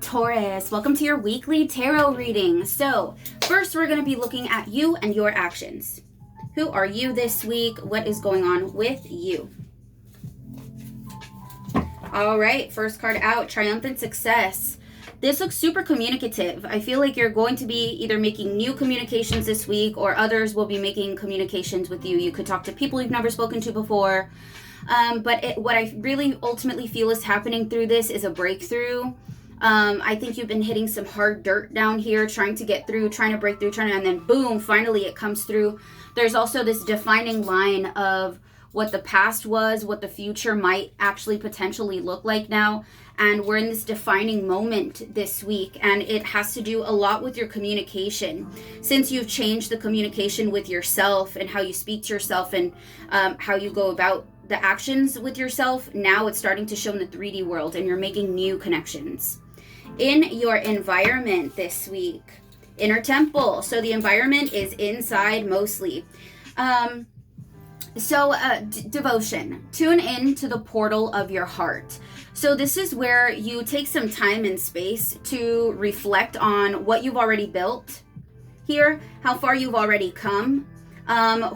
Taurus, welcome to your weekly tarot reading. So first we're going to be looking at you and your actions. Who are you this week? What is going on with you? All right, first card out, Triumphant Success. This looks super communicative. I feel like you're going to be either making new communications this week or others will be making communications with you. You could talk to people you've never spoken to before. What I really ultimately feel is happening through this is a breakthrough. I think you've been hitting some hard dirt down here, trying to get through, trying to break through, and then boom, finally it comes through. There's also this defining line of what the past was, what the future might actually potentially look like now. And we're in this defining moment this week, and it has to do a lot with your communication. Since you've changed the communication with yourself and how you speak to yourself and how you go about the actions with yourself, now it's starting to show in the 3D world and you're making new connections. In your environment this week, Inner Temple. So the environment is inside mostly. Devotion. Tune in to the portal of your heart. So this is where you take some time and space to reflect on what you've already built here, how far you've already come,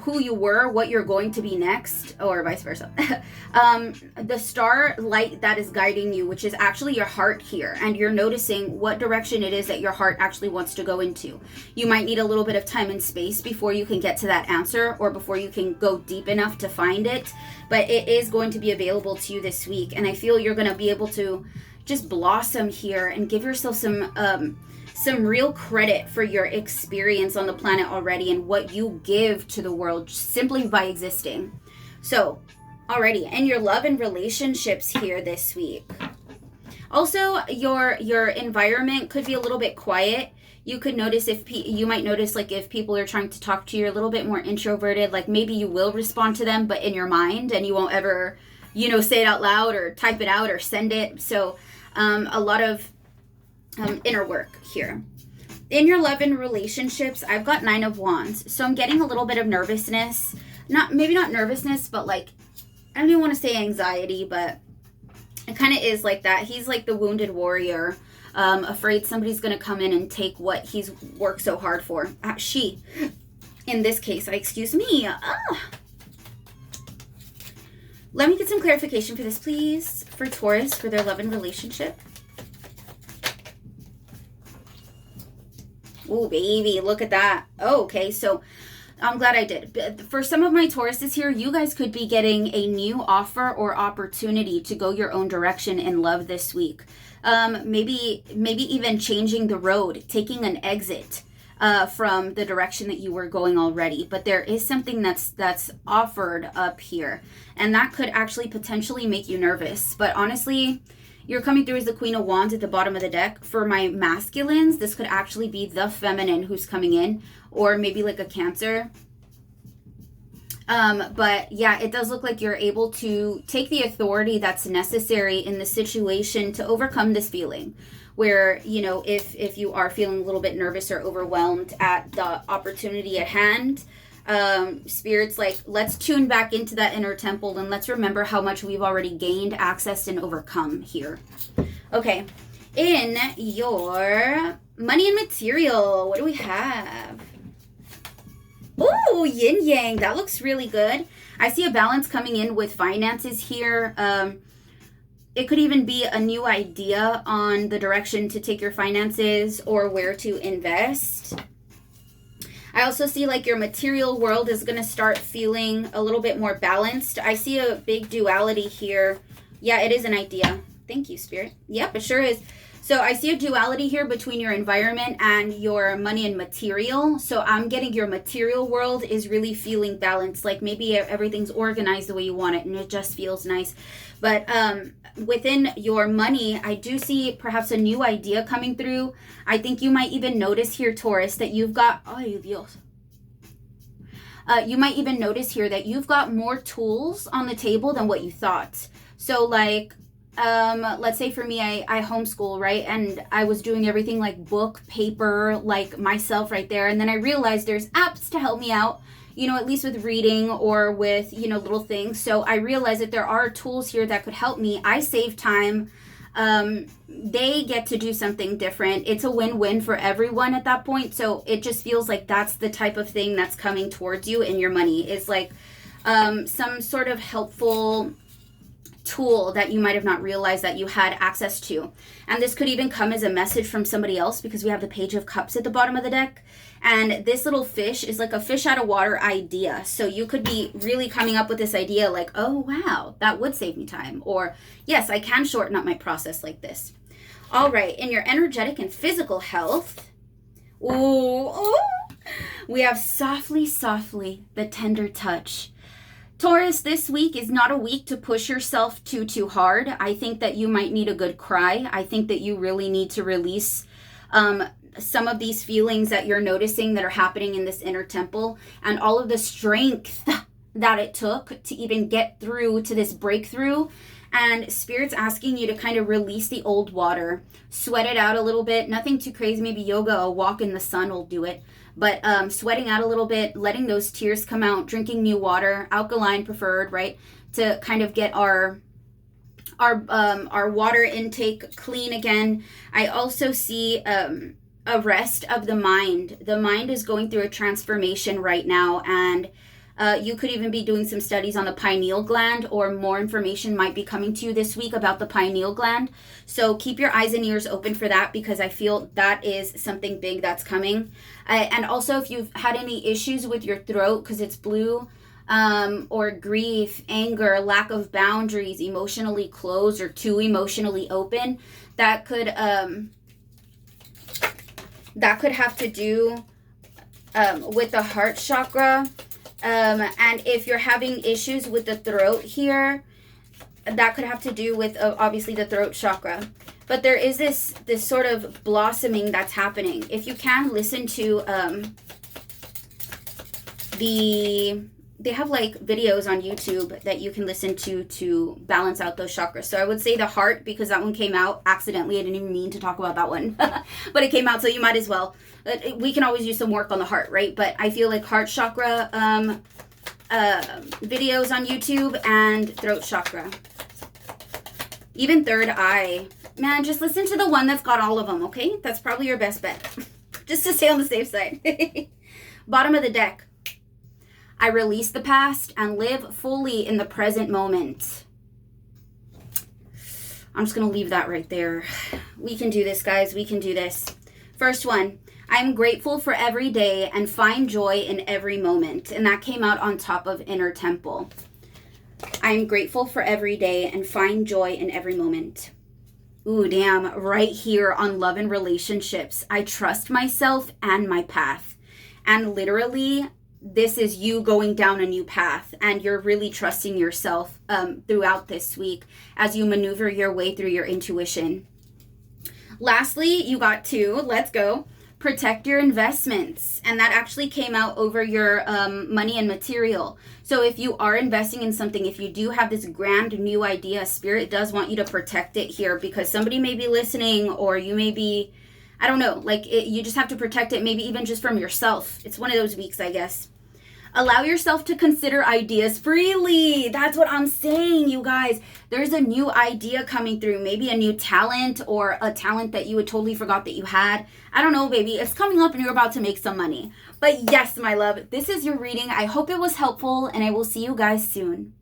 who you were, what you're going to be next, or vice versa. The star light that is guiding you, which is actually your heart here, and you're noticing what direction it is that your heart actually wants to go into. You might need a little bit of time and space before you can get to that answer or before you can go deep enough to find it, but it is going to be available to you this week, and I feel you're going to be able to just blossom here and give yourself some real credit for your experience on the planet already and what you give to the world simply by existing. So, already, and your love and relationships here this week. Also, your environment could be a little bit quiet. You could notice you might notice like if people are trying to talk to you, you're a little bit more introverted, like maybe you will respond to them, but in your mind, and you won't ever, say it out loud or type it out or send it. So, a lot of inner work here. In your love and relationships, I've got 9 of Wands. So I'm getting a little bit of nervousness. Maybe not nervousness, but like, I don't even want to say anxiety, but it kind of is like that. He's like the wounded warrior, afraid somebody's going to come in and take what he's worked so hard for. She, in this case, excuse me. Let me get some clarification for this, please, for Taurus, for their love and relationship. Oh, baby, look at that. Oh, okay, so I'm glad I did. For some of my Tauruses here, you guys could be getting a new offer or opportunity to go your own direction in love this week. Maybe even changing the road, taking an exit from the direction that you were going already. But there is something that's offered up here, and that could actually potentially make you nervous. But honestly, you're coming through as the Queen of Wands at the bottom of the deck. For my masculines, this could actually be the feminine who's coming in, or maybe like a Cancer. But yeah, it does look like you're able to take the authority that's necessary in the situation to overcome this feeling. Where, if you are feeling a little bit nervous or overwhelmed at the opportunity at hand, Spirit's like, let's tune back into that inner temple and let's remember how much we've already gained, accessed, and overcome here. Okay, in your money and material, what do we have? Ooh, yin yang, that looks really good. I see a balance coming in with finances here. It could even be a new idea on the direction to take your finances or where to invest. I also see like your material world is going to start feeling a little bit more balanced. I see a big duality here. Yeah, it is an idea. Thank you, Spirit. Yep, it sure is. So I see a duality here between your environment and your money and material. So I'm getting your material world is really feeling balanced. Like maybe everything's organized the way you want it and it just feels nice. But within your money, I do see perhaps a new idea coming through. I think you might even notice here, Taurus, that you've got, ay Dios. You might even notice here that you've got more tools on the table than what you thought. So like, let's say for me, I homeschool, right? And I was doing everything like book, paper, like myself right there. And then I realized there's apps to help me out, at least with reading or with, little things. So I realized that there are tools here that could help me. I save time. They get to do something different. It's a win-win for everyone at that point. So it just feels like that's the type of thing that's coming towards you in your money. It's like some sort of helpful tool that you might have not realized that you had access to. And this could even come as a message from somebody else, because we have the Page of Cups at the bottom of the deck. And this little fish is like a fish out of water idea. So you could be really coming up with this idea like, oh, wow, that would save me time. Or, yes, I can shorten up my process like this. All right, in your energetic and physical health, ooh, we have softly, softly, the tender touch. Taurus, this week is not a week to push yourself too hard. I think that you might need a good cry. I think that you really need to release some of these feelings that you're noticing that are happening in this inner temple, and all of the strength that it took to even get through to this breakthrough. And Spirit's asking you to kind of release the old water, sweat it out a little bit. Nothing too crazy. Maybe yoga, a walk in the sun will do it. But sweating out a little bit, letting those tears come out, drinking new water, alkaline preferred, right? To kind of get our water intake clean again. I also see a rest of the mind. The mind is going through a transformation right now, and you could even be doing some studies on the pineal gland, or more information might be coming to you this week about the pineal gland. So keep your eyes and ears open for that, because I feel that is something big that's coming. And also, if you've had any issues with your throat because it's blue, or grief, anger, lack of boundaries, emotionally closed or too emotionally open, that could have to do with the heart chakra. And if you're having issues with the throat here, that could have to do with obviously the throat chakra. But there is this sort of blossoming that's happening. If you can listen to they have like videos on YouTube that you can listen to balance out those chakras. So I would say the heart, because that one came out accidentally. I didn't even mean to talk about that one, but it came out, so you might as well. We can always use some work on the heart, right? But I feel like heart chakra videos on YouTube, and throat chakra. Even third eye. Man, just listen to the one that's got all of them, okay? That's probably your best bet. Just to stay on the safe side. Bottom of the deck. I release the past and live fully in the present moment. I'm just going to leave that right there. We can do this, guys. We can do this. First one. I'm grateful for every day and find joy in every moment. And that came out on top of Inner Temple. I'm grateful for every day and find joy in every moment. Ooh, damn. Right here on love and relationships. I trust myself and my path. And literally, this is you going down a new path, and you're really trusting yourself throughout this week as you maneuver your way through your intuition. Lastly, you got two. Let's go. Protect your investments. And that actually came out over your money and material. So if you are investing in something, if you do have this grand new idea, Spirit does want you to protect it here, because somebody may be listening, or you may be, I don't know, like you just have to protect it, maybe even just from yourself. It's one of those weeks, I guess. Allow yourself to consider ideas freely. That's what I'm saying, you guys. There's a new idea coming through. Maybe a new talent, or a talent that you had totally forgot that you had. I don't know, baby. It's coming up and you're about to make some money. But yes, my love, this is your reading. I hope it was helpful, and I will see you guys soon.